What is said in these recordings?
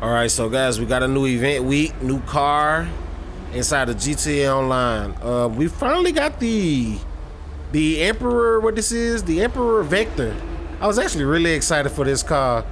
All right, so guys, we got a new event week, new car inside of GTA Online. We finally got the Emperor. What this is? The Emperor Vectre. I was actually really excited for this car.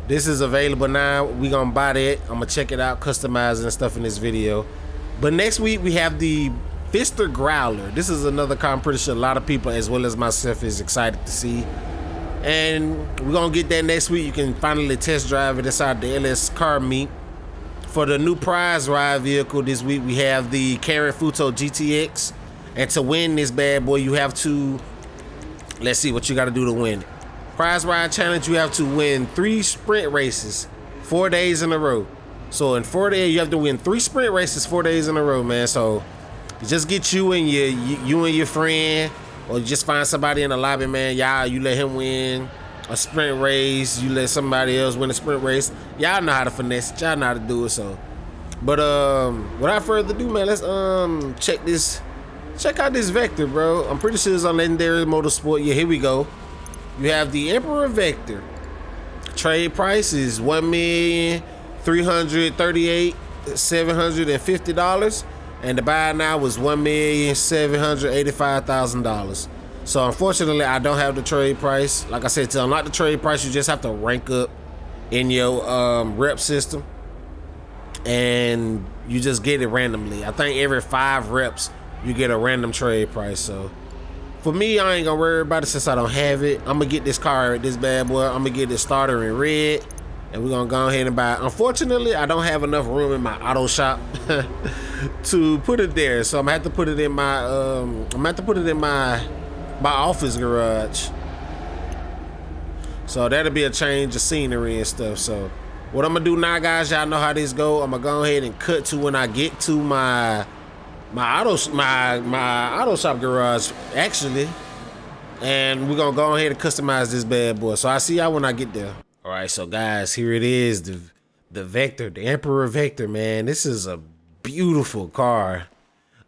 This is available now. We gonna buy that. I'm gonna check it out, customize it and stuff in this video. But next week we have the Fister Growler. This is another car I'm pretty sure a lot of people, as well as myself, is excited to see. And we're gonna get that next week. You can finally test drive it inside the LS Car Meet. For the new prize ride vehicle this week, we have the Karen Futo GTX. And to win this bad boy, you have to, let's see what you gotta do to win. Prize ride challenge, you have to win 3 sprint races 4 days in a row. So in 4 days, you have to win 3 sprint races 4 days in a row, man. So just get you and your friend, or you just find somebody in the lobby, man. Y'all, you let him win a sprint race. You let somebody else win a sprint race. Y'all know how to finesse it. Y'all know how to do it. So, but without further ado, man, let's check out this Vectre, bro. I'm pretty sure it's on Legendary Motorsport. Yeah, here we go. You have the Emperor Vectre. Trade price is $1,338,750. And the buy now was $1,785,000. So unfortunately, I don't have the trade price. Like I said, to unlock the trade price, you just have to rank up in your rep system, and you just get it randomly. I think every 5 reps you get a random trade price. So for me, I ain't gonna worry about it since I don't have it. I'm gonna get this car, this bad boy. I'm gonna get this starter in red, and we're gonna go ahead and buy it. Unfortunately, I don't have enough room in my auto shop to put it there, so I'm gonna have to put it in my my office garage. So that'll be a change of scenery and stuff. So what I'm gonna do now, guys, y'all know how this go. I'm gonna go ahead and cut to when I get to my auto shop garage, actually, and we're gonna go ahead and customize this bad boy. So I see y'all when I get there. All right, so guys, here it is, the Vectre, the Emperor Vectre, man. This is a beautiful car.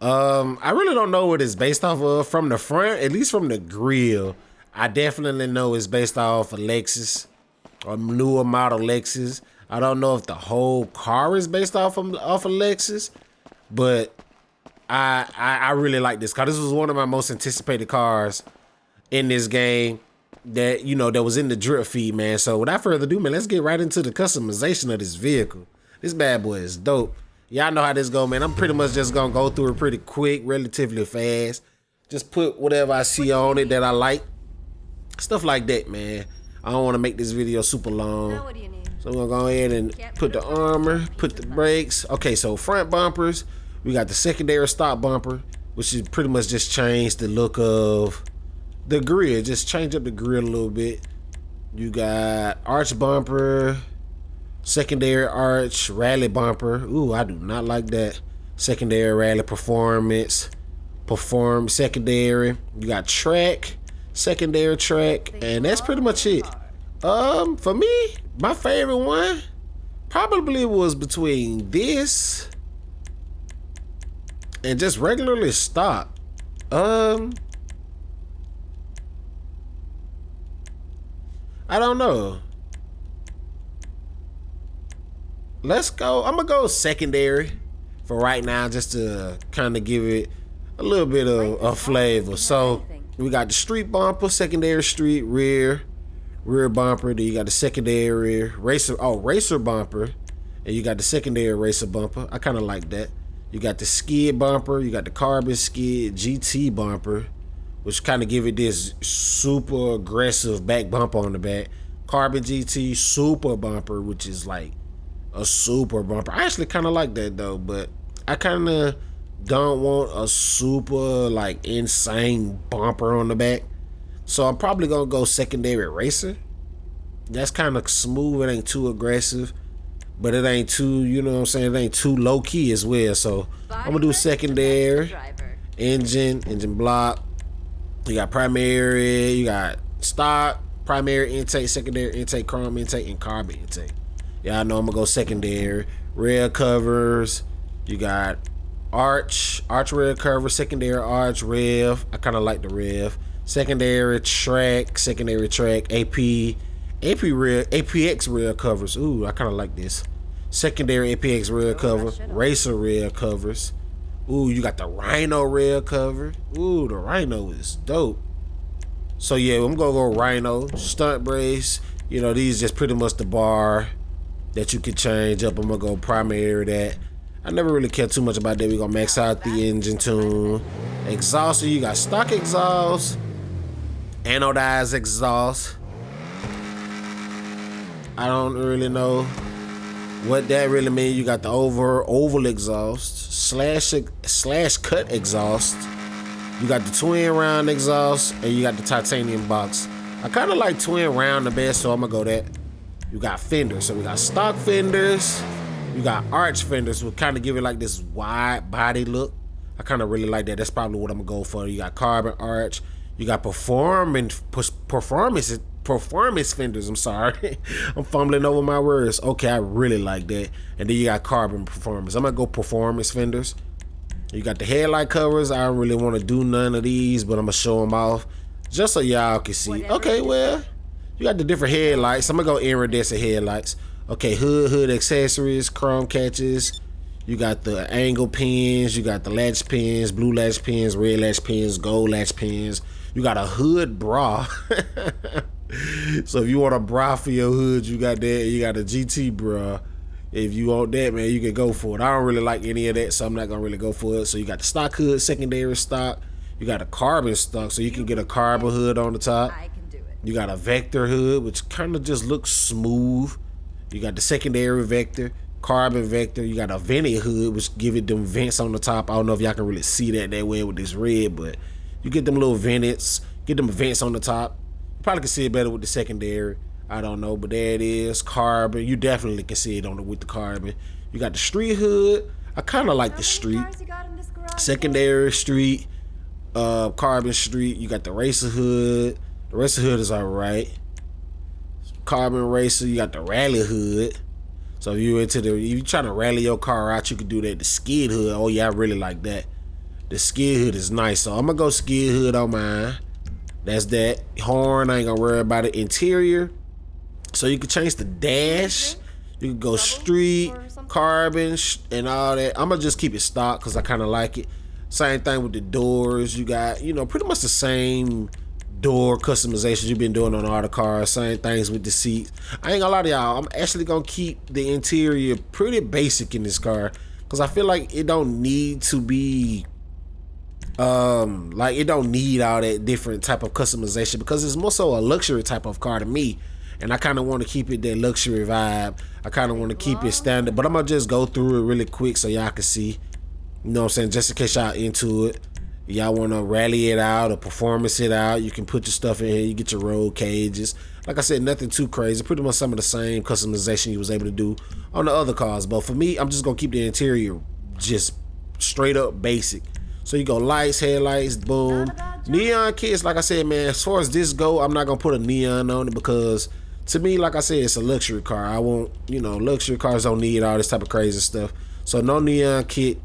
I really don't know what it's based off of from the front, at least from the grill. I definitely know it's based off a Lexus, or newer model Lexus. I don't know if the whole car is based off a Lexus, but I really like this car. This was one of my most anticipated cars in this game that, you know, that was in the drip feed, man. So without further ado, man, let's get right into the customization of this vehicle. This bad boy is dope. Y'all know how this go, man. I'm pretty much just gonna go through it pretty quick, relatively fast. Just put whatever I see on it that I like. Stuff like that, man. I don't want to make this video super long. So I'm gonna go ahead and put the armor, put the brakes. Okay, so front bumpers. We got the secondary stock bumper, which is pretty much just changed the look of the grill. Just change up the grill a little bit. You got arch bumper, secondary arch, rally bumper. Ooh, I do not like that. Secondary rally performance, secondary. You got track, secondary track, and that's pretty much it. For me, my favorite one probably was between this and just regularly stock. I don't know. Let's go. I'm gonna go secondary for right now, just to kind of give it a little bit of a flavor. So we got the street bumper, secondary street, rear bumper. Then you got the secondary racer bumper, and you got the secondary racer bumper. I kind of like that. You got the skid bumper. You got the carbon skid GT bumper, which kind of give it this super aggressive back bumper on the back. Carbon GT super bumper, which is like a super bumper. I actually kind of like that though, but I kind of don't want a super like insane bumper on the back. So I'm probably gonna go secondary racer. That's kind of smooth. It ain't too aggressive, but it ain't too, you know what I'm saying, it ain't too low key as well. So I'm gonna do secondary, engine block. You got primary, you got stock, primary intake, secondary intake, chrome intake, and carbon intake. Y'all know I'm gonna go secondary. Rear covers, you got arch rear cover, secondary arch, rev. I kind of like the rev. Secondary track, APX rear covers. Ooh, I kind of like this. secondary APX rear cover, racer rear covers. Ooh, you got the Rhino rear cover. Ooh, the Rhino is dope. So yeah, I'm gonna go Rhino, stunt brace. You know, these just pretty much the bar that you can change up. I'm gonna go primary that. I never really cared too much about that. We're gonna max out the engine tune. Exhaust, so you got stock exhaust, anodized exhaust. I don't really know what that really means. You got the oval exhaust, slash cut exhaust. You got the twin round exhaust, and you got the titanium box. I kind of like twin round the best, so I'm gonna go that. You got fenders, so we got stock fenders. You got arch fenders, which kind of give it like this wide body look. I kind of really like that. That's probably what I'm gonna go for. You got carbon arch. You got performance fenders. I'm sorry, I'm fumbling over my words. Okay, I really like that. And then you got carbon performance. I'm gonna go performance fenders. You got the headlight covers. I don't really want to do none of these, but I'm gonna show them off just so y'all can see. Okay, well, you got the different headlights. I'm gonna go iridescent headlights. Okay, hood accessories, chrome catches. You got the angle pins. You got the latch pins, blue latch pins, red latch pins, gold latch pins. You got a hood bra. So if you want a bra for your hood, you got that. You got a GT bra. If you want that, man, you can go for it. I don't really like any of that, so I'm not gonna really go for it. So you got the stock hood, secondary stock. You got a carbon stock, so you can get a carbon hood on the top. You got a vector hood, which kind of just looks smooth. You got the secondary vector, carbon vector. You got a vented hood, which give it them vents on the top. I don't know if y'all can really see that way with this red, but you get them little vents, get them vents on the top. You probably can see it better with the secondary. I don't know, but there it is. Carbon. You definitely can see it with the carbon. You got the street hood. I kind of like the street. Secondary street, carbon street. You got the racer hood. The racer hood is alright. Carbon racer. You got the rally hood. So if you trying to rally your car out, you can do that. The skid hood. Oh yeah, I really like that. The skid hood is nice. So I'm gonna go skid hood on mine. That's that. Horn, I ain't gonna worry about it. Interior. So you can change the dash. You can go street, carbon, and all that. I'm gonna just keep it stock because I kind of like it. Same thing with the doors. You got, you know, pretty much the same door customizations you've been doing on all the cars. Same things with the seats. I ain't gonna lie to y'all, I'm actually gonna keep the interior pretty basic in this car because I feel like it don't need to be like it don't need all that different type of customization because it's more so a luxury type of car to me, and I kind of want to keep it that luxury vibe. I kind of want to keep it standard, but I'm gonna just go through it really quick so y'all can see, you know what I'm saying, just in case y'all into it. Y'all want to rally it out or performance it out, you can put your stuff in here. You get your roll cages. Like I said, nothing too crazy. Pretty much some of the same customization you was able to do on the other cars. But for me, I'm just going to keep the interior just straight up basic. So you go lights, headlights, boom. Neon kits, like I said, man, as far as this go, I'm not going to put a neon on it because to me, like I said, it's a luxury car. I won't, you know, luxury cars don't need all this type of crazy stuff. So no neon kit.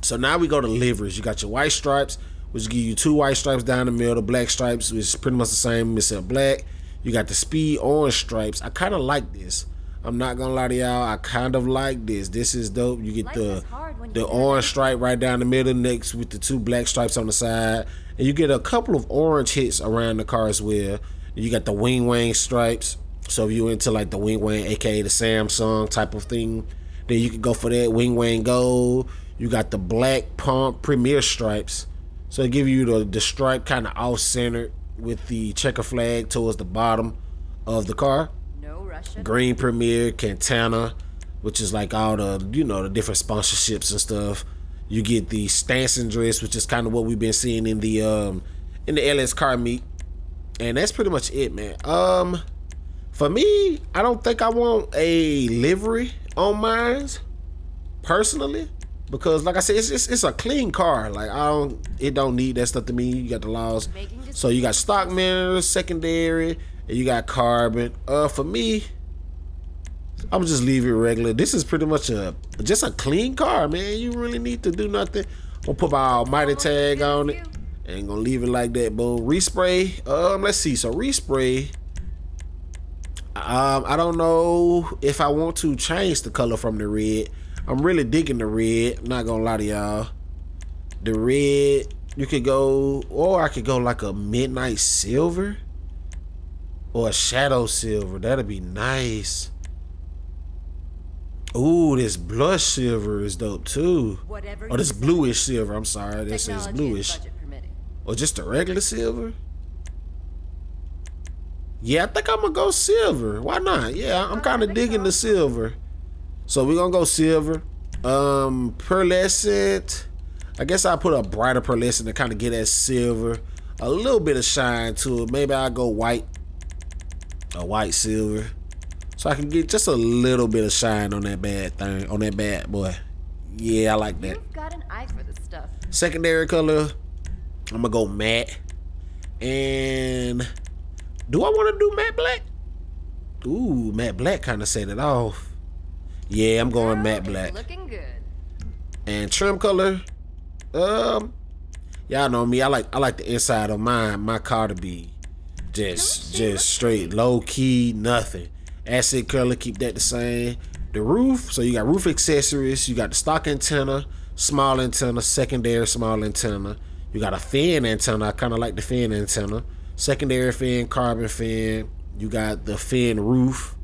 So now we go to deliveries. You got your white stripes, which give you 2 white stripes down the middle. The black stripes, which is pretty much the same except black. You got the speed orange stripes. I kind of like this. I'm not gonna lie to y'all. I kind of like this. This is dope. You get the orange stripe right down the middle next with the 2 black stripes on the side, and you get a couple of orange hits around the car as well. You got the wing wang stripes. So if you into like the wing wang, aka the Samsung type of thing, then you can go for that wing wang gold. You got the black pump premier stripes. So it give you the stripe kind of off-centered with the checker flag towards the bottom of the car. No Russian. Green premier, Cantana, which is like all the, you know, the different sponsorships and stuff. You get the Stanson dress, which is kind of what we've been seeing in the LS Car Meet. And that's pretty much it, man. For me, I don't think I want a livery on mine, personally. Because like I said, it's a clean car. Like it don't need that stuff to me. You got the laws. So you got stock mirrors, secondary, and you got carbon. For me, I'm just leave it regular. This is pretty much just a clean car, man. You really need to do nothing. I'm gonna put my almighty tag on it. Ain't gonna leave it like that. Boom. Respray. Let's see. So respray, I don't know if I want to change the color from the red. I'm really digging the red. I'm not gonna lie to y'all. The red, you could go, or I could go like a midnight silver or a shadow silver. That'd be nice. Ooh, this blush silver is dope too. Or this bluish silver. I'm sorry, this is bluish. Or just a regular silver. Yeah, I think I'm gonna go silver. Why not? Yeah, I'm kind of digging the silver. So we're gonna go silver. Pearlescent. I guess I'll put a brighter pearlescent to kind of get that silver. A little bit of shine to it. Maybe I'll go white. A white silver. So I can get just a little bit of shine on that bad thing. On that bad boy. Yeah, I like that. You've got an eye for this stuff. Secondary color. I'm gonna go matte. And do I want to do matte black? Ooh, matte black kind of set it off. Yeah, I'm going matte black. Looking good. And trim color. Y'all know me. I like the inside of my car to be just straight low key, nothing. Acid color, keep that the same. The roof. So you got roof accessories. You got the stock antenna, small antenna, secondary small antenna. You got a fan antenna. I kind of like the fan antenna. Secondary fan, carbon fan. You got the fan roof.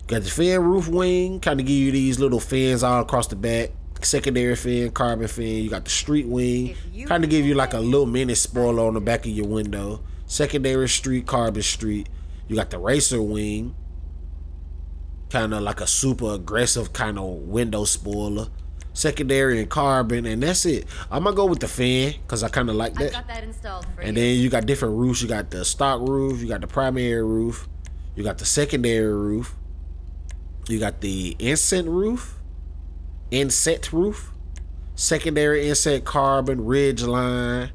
Got the fan roof wing, kind of give you these little fans all across the back. Secondary fan, carbon fan. You got the street wing, kind of give you like a little mini spoiler on the back of your window. Secondary street, carbon street. You got the racer wing, kind of like a super aggressive kind of window spoiler. Secondary and carbon, and that's it. I'm gonna go with the fan because I kind of like that. I got that installed for you. And then you got different roofs. You got the stock roof, you got the primary roof, you got the secondary roof, you got the inset roof, secondary inset carbon, ridge line,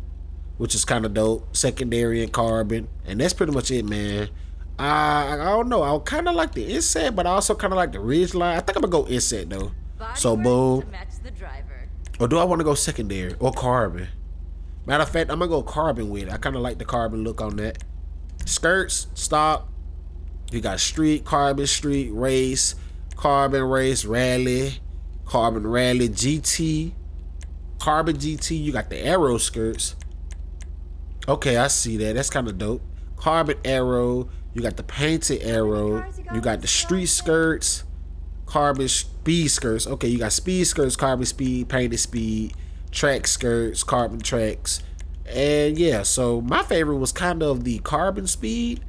which is kind of dope. Secondary and carbon, and that's pretty much it, man. I don't know. I kind of like the inset, but I also kind of like the ridge line. I think I'm gonna go inset though. So boom. Or do I want to go secondary or carbon? Matter of fact, I'm gonna go carbon with it. I kind of like the carbon look on that. Skirts, stop. You got street, carbon street, race, carbon race, rally, carbon rally, GT, carbon GT. You got the arrow skirts. Okay, I see that. That's kind of dope. Carbon arrow. You got the painted arrow. You got the street skirts. Carbon speed skirts. Okay, you got speed skirts, carbon speed, painted speed, track skirts, carbon tracks. And yeah, so my favorite was kind of the carbon speed.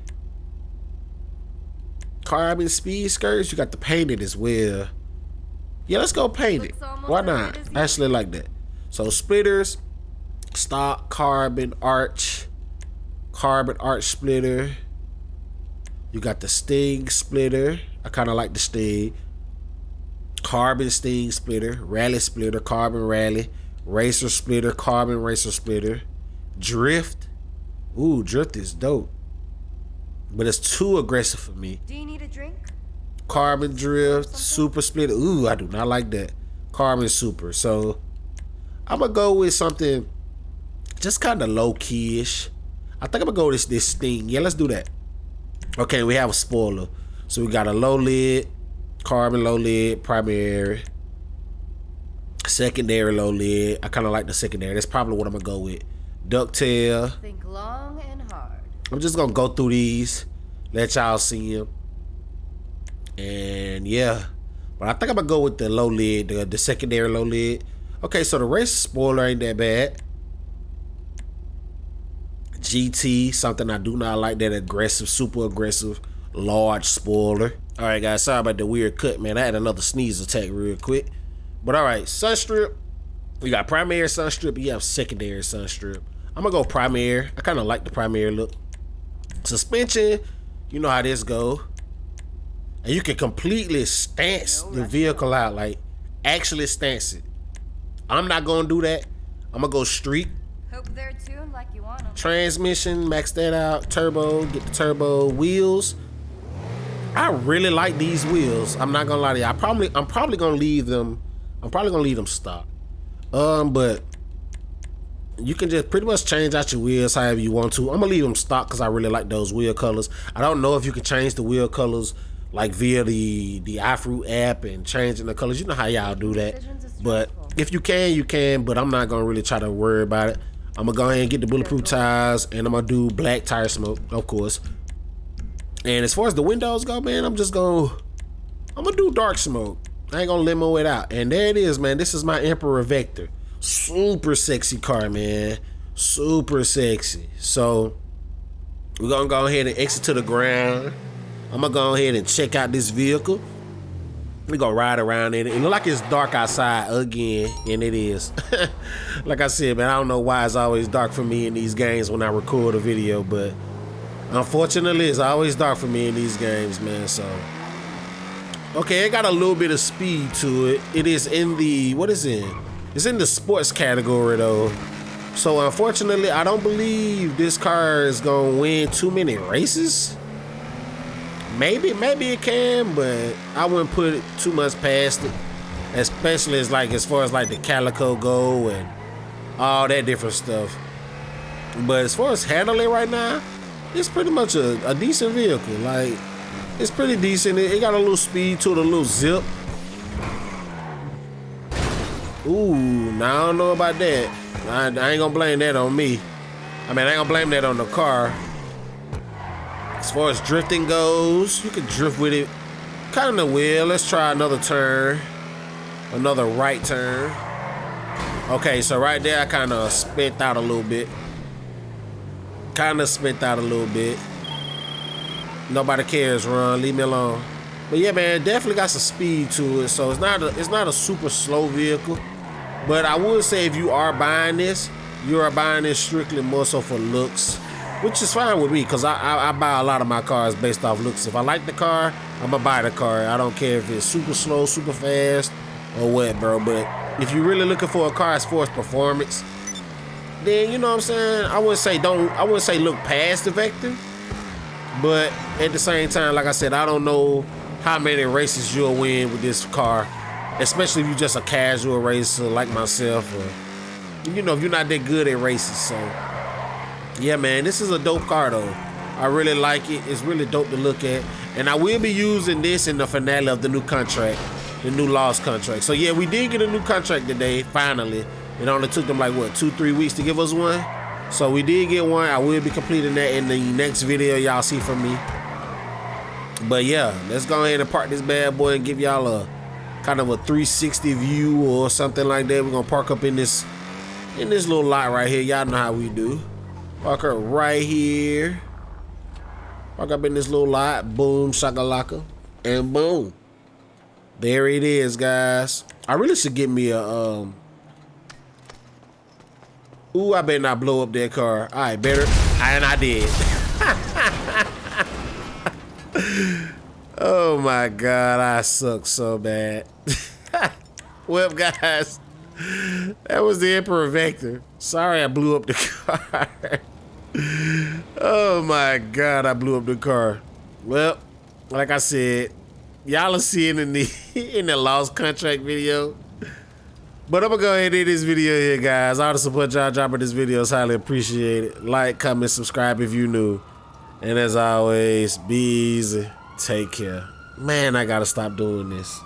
Carbon speed skirts. You got the painted as well. Yeah, let's go painted. Why not? I actually like that. So splitters, stock, carbon arch splitter. You got the sting splitter. I kind of like the sting. Carbon sting splitter, rally splitter, carbon rally, racer splitter, carbon racer splitter, drift. Ooh, drift is dope, but it's too aggressive for me. Do you need a drink? Carbon drift, super splitter. Ooh, I do not like that. Carbon super. So I'm gonna go with something just kind of low key-ish. I think I'm gonna go with this sting. Yeah, let's do that. Okay, we have a spoiler. So we got a low lid. Carbon low lid, primary, secondary low lid. I kind of like the secondary. That's probably what I'm gonna go with. Ducktail. Think long and hard. I'm just gonna go through these, let y'all see them, and yeah. But I think I'm gonna go with the low lid, the secondary low lid. Okay, so the race spoiler ain't that bad. GT, something I do not like, that aggressive, super aggressive, large spoiler. All right, guys, sorry about the weird cut, man. I had another sneeze attack real quick. But all right, Sunstrip. You got primary Sunstrip, you have secondary Sunstrip. I'm gonna go primary. I kind of like the primary look. Suspension, you know how this go. And you can completely stance the vehicle out, like actually stance it. I'm not gonna do that. I'm gonna go street. Hope they're tuned like you want them. Transmission, max that out. Turbo, get the turbo. Wheels. I really like these wheels. I'm not gonna lie to you. I'm probably gonna leave them. I'm probably gonna leave them stock. But you can just pretty much change out your wheels however you want to. I'm gonna leave them stock because I really like those wheel colors. I don't know if you can change the wheel colors like via the iFruit app and changing the colors. You know how y'all do that. But if you can, you can. But I'm not gonna really try to worry about it. I'm gonna go ahead and get the bulletproof tires, and I'm gonna do black tire smoke, of course. And as far as the windows go, man, I'm gonna do dark smoke. I ain't gonna limo it out. And there it is, man. This is my Emperor Vectre. Super sexy car, man. Super sexy. So we're gonna go ahead and exit to the ground. I'm gonna go ahead and check out this vehicle. We're gonna ride around in it. It look like it's dark outside again, and it is. Like I said, man, I don't know why it's always dark for me in these games when I record a video, but unfortunately, it's always dark for me in these games, man. So okay, it got a little bit of speed to it. It is in the, what is it? It's in the sports category though. So unfortunately, I don't believe this car is gonna win too many races. Maybe it can, but I wouldn't put it too much past it. Especially as far as like the calico go and all that different stuff. But as far as handling right now, it's pretty much a decent vehicle. Like, it's pretty decent. It got a little speed to it, a little zip. Ooh, now I don't know about that. I ain't gonna blame that on me. I mean, I ain't gonna blame that on the car. As far as drifting goes, you can drift with it kind of well. Let's try another turn. Another right turn. Okay, so right there I kind of spent out a little bit. Nobody cares, Ron. Leave me alone. But yeah, man, definitely got some speed to it. So it's not a super slow vehicle. But I would say if you are buying this, you are buying this strictly more so for looks, which is fine with me because I buy a lot of my cars based off looks. If I like the car, I'm gonna buy the car. I don't care if it's super slow, super fast, or what, bro. But if you're really looking for a car as far as performance, then you know what I'm saying. I wouldn't say look past the Vectre, but at the same time, like I said, I don't know how many races you'll win with this car, especially if you're just a casual racer like myself, or you know, if you're not that good at races. So yeah, man, this is a dope car though. I really like it. It's really dope to look at, and I will be using this in the finale of the new contract, the new Lost contract. So yeah, we did get a new contract today, finally. It only took them like, what, 2-3 weeks to give us one? So we did get one. I will be completing that in the next video y'all see from me. But yeah, let's go ahead and park this bad boy and give y'all a kind of a 360 view or something like that. We're gonna park up in this little lot right here. Y'all know how we do. Park her right here. Park up in this little lot. Boom, shakalaka, and boom. There it is, guys. I really should get me a ooh, I better not blow up that car. All right, better. And I did. Oh my God, I suck so bad. Well, guys, that was the Emperor Vectre. Sorry I blew up the car. Oh my God, I blew up the car. Well, like I said, y'all are seeing in the Lost contract video. But I'm gonna go ahead and end this video here, guys. All the support y'all dropping this video is highly appreciated. Like, comment, subscribe if you new. And as always, be easy. Take care. Man, I gotta stop doing this.